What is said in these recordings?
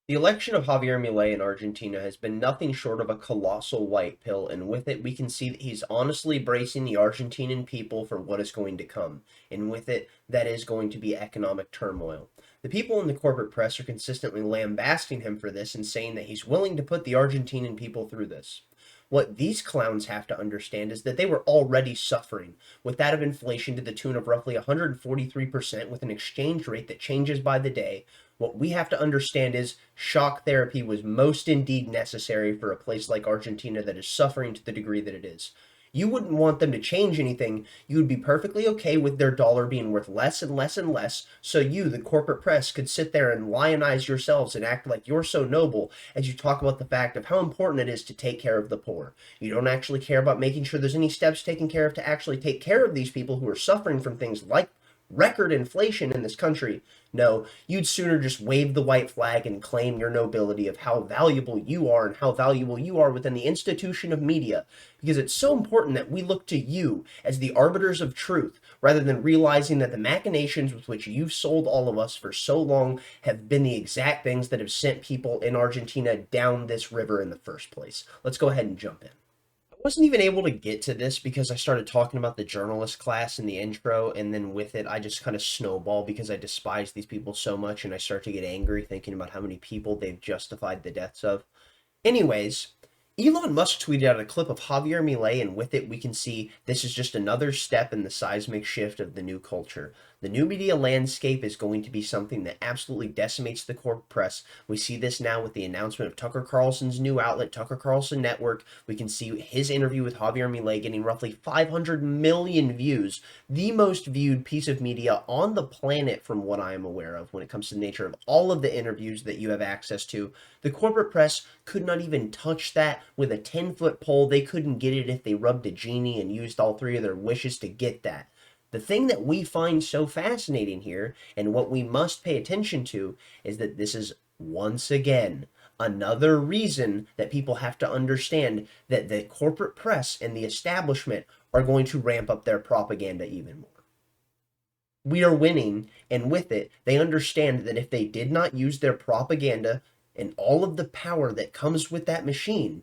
The election of Javier Milei in Argentina has been nothing short of a colossal white pill, and with it, we can see that he's honestly bracing the Argentinian people for what is going to come, and with it, that is going to be economic turmoil. The people in the corporate press are consistently lambasting him for this and saying that he's willing to put the Argentinian people through this. What these clowns have to understand is that they were already suffering, with that of inflation to the tune of roughly 143%, with an exchange rate that changes by the day. What we have to understand is shock therapy was most indeed necessary for a place like Argentina that is suffering to the degree that it is. You wouldn't want them to change anything. You would be perfectly okay with their dollar being worth less and less and less, so you, the corporate press, could sit there and lionize yourselves and act like you're so noble as you talk about the fact of how important it is to take care of the poor. You don't actually care about making sure there's any steps taken care of to actually take care of these people who are suffering from things like record inflation in this country. No, you'd sooner just wave the white flag and claim your nobility of how valuable you are and how valuable you are within the institution of media, because it's so important that we look to you as the arbiters of truth, rather than realizing that the machinations with which you've sold all of us for so long have been the exact things that have sent people in Argentina down this river in the first place. Let's go ahead and jump in. Wasn't even able to get to this because I started talking about the journalist class in the intro, and then with it, I just kind of snowball because I despise these people so much, and I start to get angry thinking about how many people they've justified the deaths of. Anyways, Elon Musk tweeted out a clip of Javier Milei, and with it, we can see this is just another step in the seismic shift of the new culture. The new media landscape is going to be something that absolutely decimates the corporate press. We see this now with the announcement of Tucker Carlson's new outlet, Tucker Carlson Network. We can see his interview with Javier Milei getting roughly 500 million views, the most viewed piece of media on the planet from what I am aware of when it comes to the nature of all of the interviews that you have access to. The corporate press could not even touch that with a 10-foot pole. They couldn't get it if they rubbed a genie and used all three of their wishes to get that. The thing that we find so fascinating here, and what we must pay attention to, is that this is once again another reason that people have to understand that the corporate press and the establishment are going to ramp up their propaganda even more. We are winning, and with it, they understand that if they did not use their propaganda and all of the power that comes with that machine,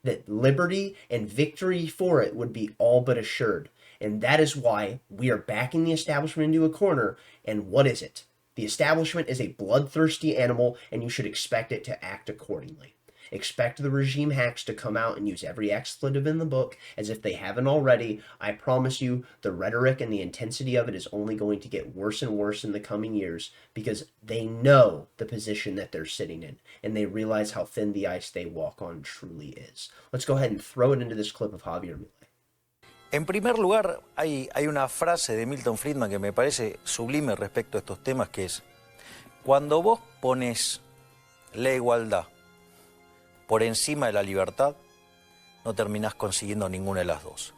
that liberty and victory for it would be all but assured. And that is why we are backing the establishment into a corner. And what is it? The establishment is a bloodthirsty animal, and you should expect it to act accordingly. Expect the regime hacks to come out and use every expletive in the book as if they haven't already. I promise you, the rhetoric and the intensity of it is only going to get worse and worse in the coming years because they know the position that they're sitting in and they realize how thin the ice they walk on truly is. Let's go ahead and throw it into this clip of Javier Milei. En primer lugar, hay una frase de Milton Friedman que me parece sublime respecto a estos temas, que es: cuando vos pones la igualdad por encima de la libertad, no terminás consiguiendo ninguna de las dos.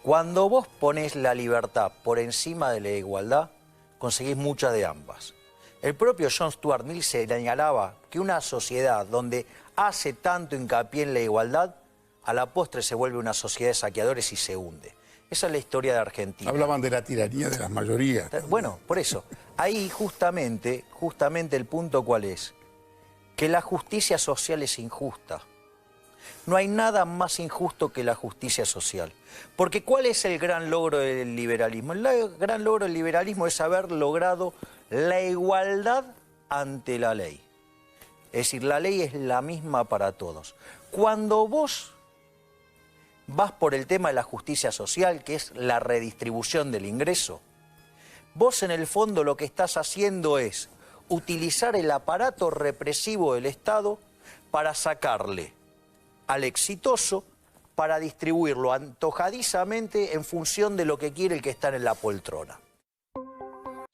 Cuando vos pones la libertad por encima de la igualdad, conseguís muchas de ambas. El propio John Stuart Mill señalaba que una sociedad donde hace tanto hincapié en la igualdad, a la postre se vuelve una sociedad de saqueadores y se hunde. Esa es la historia de Argentina. Hablaban de la tiranía de las mayorías. Bueno, por eso. Ahí justamente el punto ¿cuál es? Que la justicia social es injusta. No hay nada más injusto que la justicia social. Porque ¿cuál es el gran logro del liberalismo? El gran logro del liberalismo es haber logrado la igualdad ante la ley. Es decir, la ley es la misma para todos. Cuando vos vas por el tema de la justicia social, que es la redistribución del ingreso, vos en el fondo lo que estás haciendo es utilizar el aparato represivo del Estado para sacarle al exitoso, para distribuirlo antojadizamente en función de lo que quiere el que está en la poltrona.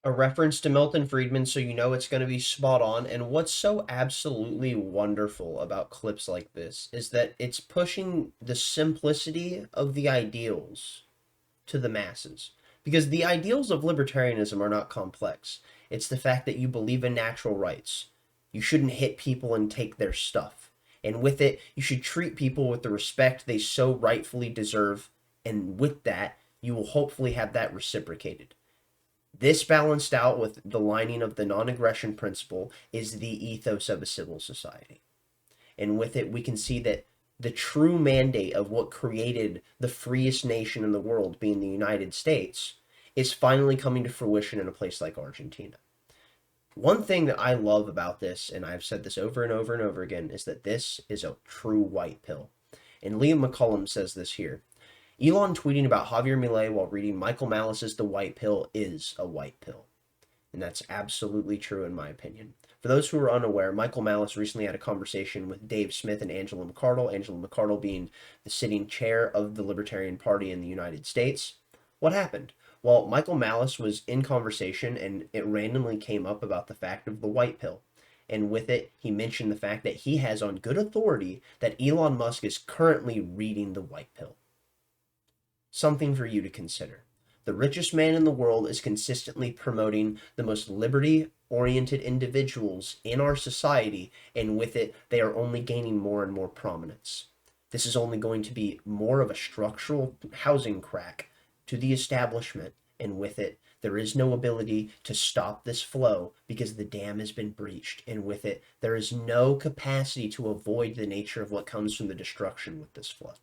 A reference to Milton Friedman, so you know it's going to be spot on. And what's so absolutely wonderful about clips like this is that it's pushing the simplicity of the ideals to the masses. Because the ideals of libertarianism are not complex. It's the fact that you believe in natural rights. You shouldn't hit people and take their stuff. And with it, you should treat people with the respect they so rightfully deserve. And with that, you will hopefully have that reciprocated. This balanced out with the lining of the non-aggression principle is the ethos of a civil society. And with it, we can see that the true mandate of what created the freest nation in the world, being the United States, is finally coming to fruition in a place like Argentina. One thing that I love about this, and I've said this over and over and over again, is that this is a true white pill. And Liam McCullum says this here. Elon tweeting about Javier Milei while reading Michael Malice's The White Pill is a white pill. And that's absolutely true in my opinion. For those who are unaware, Michael Malice recently had a conversation with Dave Smith and Angela McArdle, Angela McArdle being the sitting chair of the Libertarian Party in the United States. What happened? Well, Michael Malice was in conversation and it randomly came up about the fact of the white pill. And with it, he mentioned the fact that he has on good authority that Elon Musk is currently reading the white pill. Something for you to consider. The richest man in the world is consistently promoting the most liberty-oriented individuals in our society, and with it, they are only gaining more and more prominence. This is only going to be more of a structural housing crack to the establishment, and with it, there is no ability to stop this flow because the dam has been breached, and with it, there is no capacity to avoid the nature of what comes from the destruction with this flood.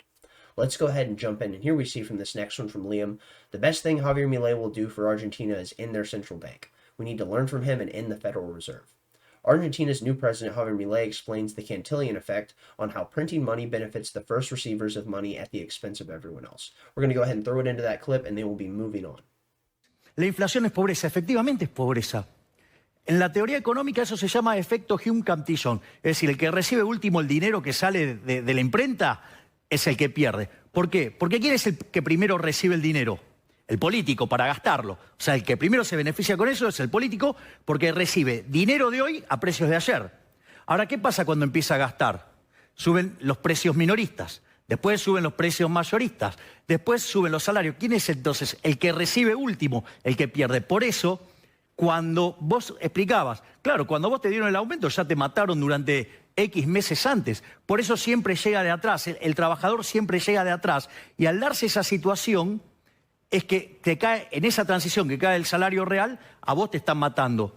Let's go ahead and jump in, and here we see from this next one from Liam, the best thing Javier Milei will do for Argentina is end their central bank. We need to learn from him and end the Federal Reserve. Argentina's new president, Javier Milei, explains the Cantillon effect on how printing money benefits the first receivers of money at the expense of everyone else. We're going to go ahead and throw it into that clip, and then we'll be moving on. La inflación es pobreza, efectivamente es pobreza. En la teoría económica eso se llama efecto Hume-Cantillon, es decir, el que recibe último el dinero que sale de la imprenta es el que pierde. ¿Por qué? Porque ¿quién es el que primero recibe el dinero? El político, para gastarlo. O sea, el que primero se beneficia con eso es el político porque recibe dinero de hoy a precios de ayer. Ahora, ¿qué pasa cuando empieza a gastar? Suben los precios minoristas, después suben los precios mayoristas, después suben los salarios. ¿Quién es entonces el que recibe último, el que pierde? Por eso, cuando vos explicabas, claro, cuando vos te dieron el aumento ya te mataron durante X meses antes. Por eso siempre llega de atrás, el trabajador siempre llega de atrás. Y al darse esa situación, es que te cae, en esa transición que cae el salario real, a vos te están matando.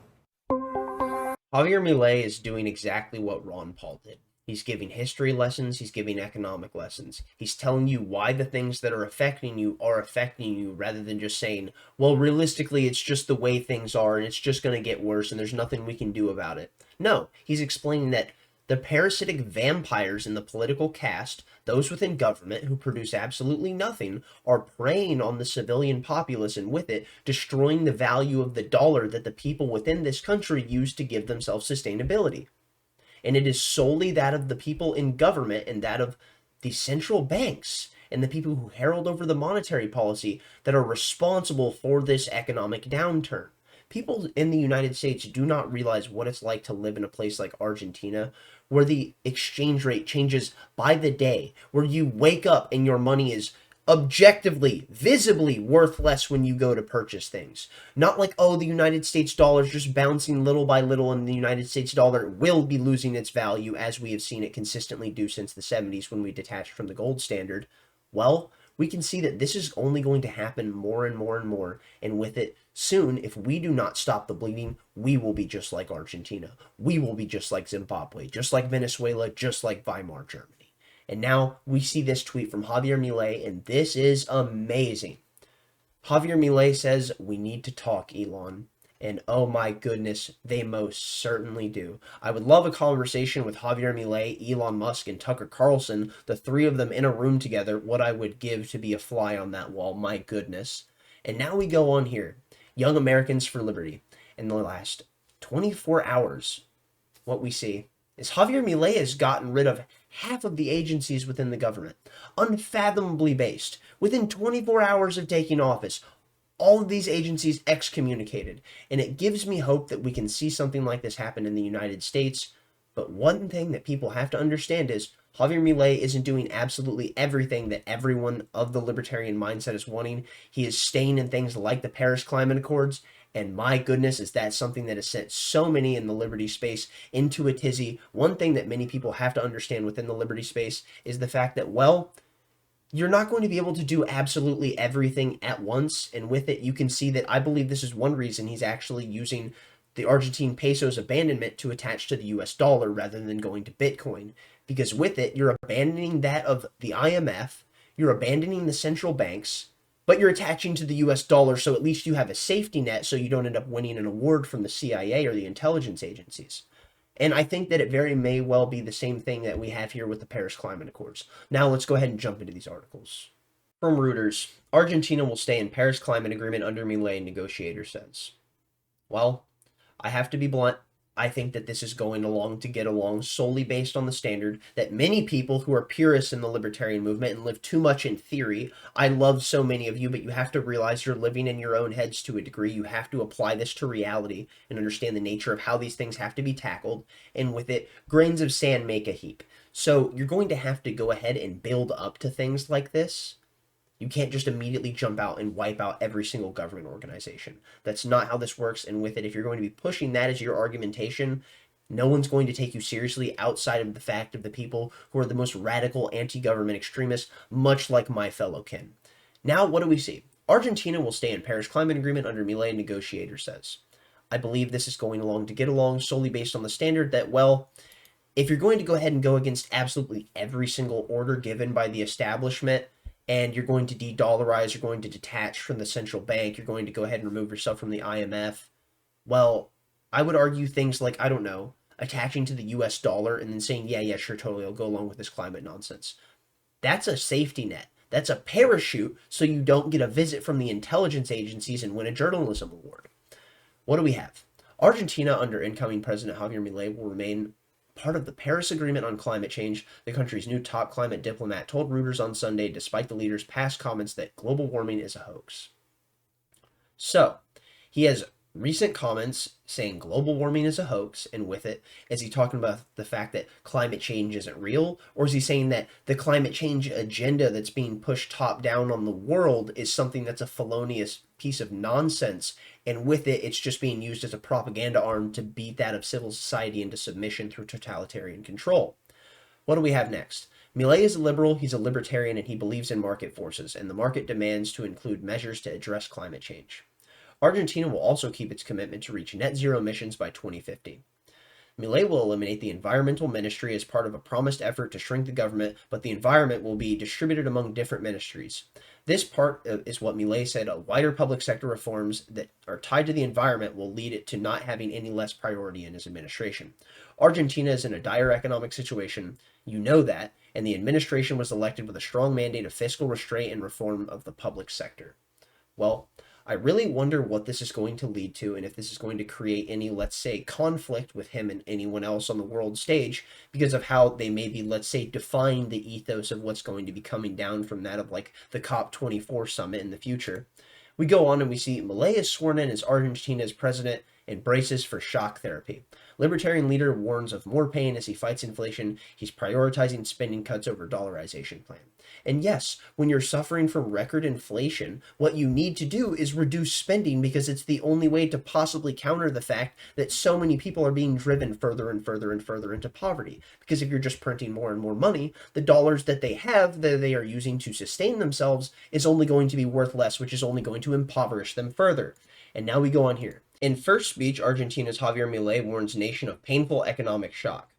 Javier Milei is doing exactly what Ron Paul did. He's giving history lessons, he's giving economic lessons. He's telling you why the things that are affecting you rather than just saying, well, realistically, it's just the way things are and it's just going to get worse and there's nothing we can do about it. No, he's explaining that the parasitic vampires in the political caste, those within government who produce absolutely nothing, are preying on the civilian populace and with it, destroying the value of the dollar that the people within this country use to give themselves sustainability. And it is solely that of the people in government and that of the central banks and the people who herald over the monetary policy that are responsible for this economic downturn. People in the United States do not realize what it's like to live in a place like Argentina, where the exchange rate changes by the day, where you wake up and your money is objectively, visibly worth less when you go to purchase things. Not like, oh, the United States dollar is just bouncing little by little and the United States dollar will be losing its value as we have seen it consistently do since the 70s when we detached from the gold standard. Well, we can see that this is only going to happen more and more and more, and with it, soon, if we do not stop the bleeding, we will be just like Argentina. We will be just like Zimbabwe, just like Venezuela, just like Weimar Germany. And now we see this tweet from Javier Milei, and this is amazing. Javier Milei says, we need to talk, Elon. And oh my goodness, they most certainly do. I would love a conversation with Javier Milei, Elon Musk, and Tucker Carlson, the three of them in a room together, what I would give to be a fly on that wall, my goodness. And now we go on here. Young Americans for Liberty. In the last 24 hours, what we see is Javier Milei has gotten rid of half of the agencies within the government. Unfathomably based. Within 24 hours of taking office, all of these agencies excommunicated. And it gives me hope that we can see something like this happen in the United States. But one thing that people have to understand is Javier Milei isn't doing absolutely everything that everyone of the libertarian mindset is wanting. He is staying in things like the Paris Climate Accords. And my goodness, is that something that has sent so many in the liberty space into a tizzy. One thing that many people have to understand within the liberty space is the fact that, well, you're not going to be able to do absolutely everything at once. And with it, you can see that I believe this is one reason he's actually using the Argentine peso's abandonment to attach to the US dollar rather than going to Bitcoin. Because with it, you're abandoning that of the IMF, you're abandoning the central banks, but you're attaching to the US dollar, so at least you have a safety net so you don't end up winning an award from the CIA or the intelligence agencies. And I think that it very may well be the same thing that we have here with the Paris Climate Accords. Now let's go ahead and jump into these articles. From Reuters, Argentina will stay in Paris Climate Agreement under Milei, negotiator says. Well, I have to be blunt. I think that this is going along to get along solely based on the standard that many people who are purists in the libertarian movement and live too much in theory. I love so many of you, but you have to realize you're living in your own heads to a degree. You have to apply this to reality and understand the nature of how these things have to be tackled. And with it, grains of sand make a heap. So you're going to have to go ahead and build up to things like this. You can't just immediately jump out and wipe out every single government organization. That's not how this works. And with it, if you're going to be pushing that as your argumentation, no one's going to take you seriously outside of the fact of the people who are the most radical anti-government extremists, much like my fellow kin. Now, what do we see? Argentina will stay in Paris Climate Agreement under Milei, negotiator says. I believe this is going along to get along solely based on the standard that, well, if you're going to go ahead and go against absolutely every single order given by the establishment, and you're going to de-dollarize, you're going to detach from the central bank, you're going to go ahead and remove yourself from the IMF, well, I would argue things like, I don't know, attaching to the US dollar and then saying, yeah, sure, totally, I'll go along with this climate nonsense. That's a safety net. That's a parachute so you don't get a visit from the intelligence agencies and win a journalism award. What do we have? Argentina, under incoming President Javier Milei, will remain part of the Paris Agreement on climate change, the country's new top climate diplomat told Reuters on Sunday, despite the leader's past comments that global warming is a hoax. So, he has recent comments saying global warming is a hoax, and with it, is he talking about the fact that climate change isn't real, or is he saying that the climate change agenda that's being pushed top down on the world is something that's a felonious piece of nonsense, and with it, it's just being used as a propaganda arm to beat that of civil society into submission through totalitarian control? What do we have next? Milei is a liberal, he's a libertarian, and he believes in market forces, and the market demands to include measures to address climate change. Argentina will also keep its commitment to reach net zero emissions by 2050. Milei will eliminate the environmental ministry as part of a promised effort to shrink the government, but the environment will be distributed among different ministries. This part is what Milei said wider public sector reforms that are tied to the environment will lead it to not having any less priority in his administration. Argentina is in a dire economic situation, you know that, and the administration was elected with a strong mandate of fiscal restraint and reform of the public sector. Well, I really wonder what this is going to lead to and if this is going to create any, let's say, conflict with him and anyone else on the world stage because of how they maybe, let's say, define the ethos of what's going to be coming down from that of like the COP24 summit in the future. We go on and we see Milei is sworn in as Argentina's president and braces for shock therapy. Libertarian leader warns of more pain as he fights inflation. He's prioritizing spending cuts over dollarization plan. And yes, when you're suffering from record inflation, what you need to do is reduce spending because it's the only way to possibly counter the fact that so many people are being driven further and further and further into poverty. Because if you're just printing more and more money, the dollars that they have that they are using to sustain themselves is only going to be worth less, which is only going to impoverish them further. And now we go on here. In first speech, Argentina's Javier Milei warns nation of painful economic shock.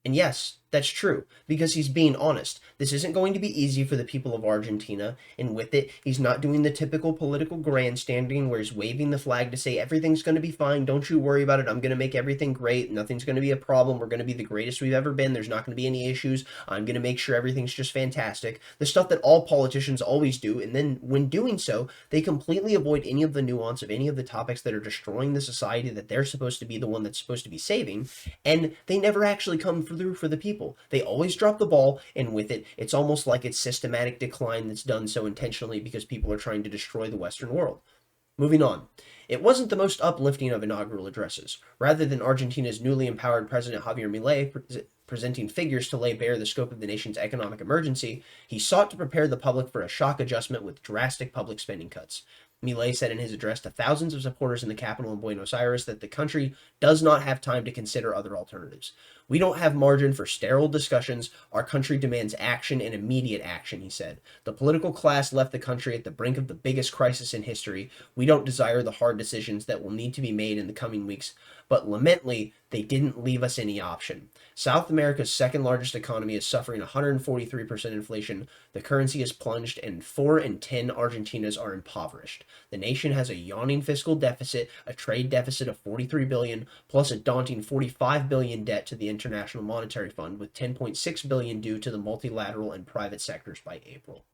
And yes, that's true, because he's being honest. This isn't going to be easy for the people of Argentina, and with it, he's not doing the typical political grandstanding where he's waving the flag to say everything's going to be fine, don't you worry about it, I'm going to make everything great, nothing's going to be a problem, we're going to be the greatest we've ever been, there's not going to be any issues, I'm going to make sure everything's just fantastic. The stuff that all politicians always do, and then when doing so, they completely avoid any of the nuance of any of the topics that are destroying the society that they're supposed to be the one that's supposed to be saving, and they never actually come through for the people. They always drop the ball, and with it, it's almost like it's systematic decline that's done so intentionally because people are trying to destroy the Western world. Moving on. It wasn't the most uplifting of inaugural addresses. Rather than Argentina's newly empowered President Javier Milei presenting figures to lay bare the scope of the nation's economic emergency, he sought to prepare the public for a shock adjustment with drastic public spending cuts. Milei said in his address to thousands of supporters in the capital in Buenos Aires that the country does not have time to consider other alternatives. We don't have margin for sterile discussions. Our country demands action and immediate action, he said. The political class left the country at the brink of the biggest crisis in history. We don't desire the hard decisions that will need to be made in the coming weeks, but lamentably, they didn't leave us any option. South America's second largest economy is suffering 143% inflation. The currency has plunged, and 4 in 10 Argentinas are impoverished. The nation has a yawning fiscal deficit, a trade deficit of 43 billion, plus a daunting 45 billion debt to the International Monetary Fund, with 10.6 billion due to the multilateral and private sectors by April.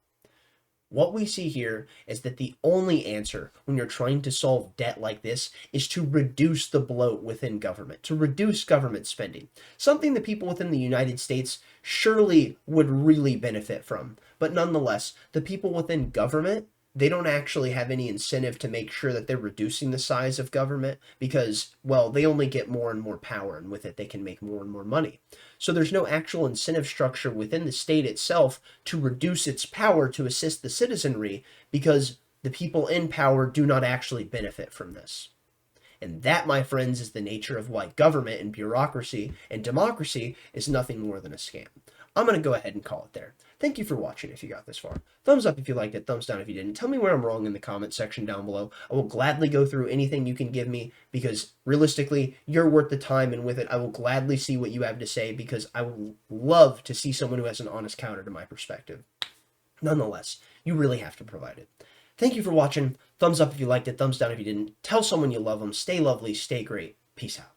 What we see here is that the only answer when you're trying to solve debt like this is to reduce the bloat within government, to reduce government spending, something that people within the United States surely would really benefit from. But nonetheless, the people within government, they don't actually have any incentive to make sure that they're reducing the size of government because, well, they only get more and more power, and with it they can make more and more money. So there's no actual incentive structure within the state itself to reduce its power to assist the citizenry because the people in power do not actually benefit from this. And that, my friends, is the nature of why government and bureaucracy and democracy is nothing more than a scam. I'm going to go ahead and call it there. Thank you for watching if you got this far. Thumbs up if you liked it, thumbs down if you didn't. Tell me where I'm wrong in the comment section down below. I will gladly go through anything you can give me because realistically, you're worth the time, and with it, I will gladly see what you have to say because I would love to see someone who has an honest counter to my perspective. Nonetheless, you really have to provide it. Thank you for watching. Thumbs up if you liked it, thumbs down if you didn't. Tell someone you love them. Stay lovely, stay great. Peace out.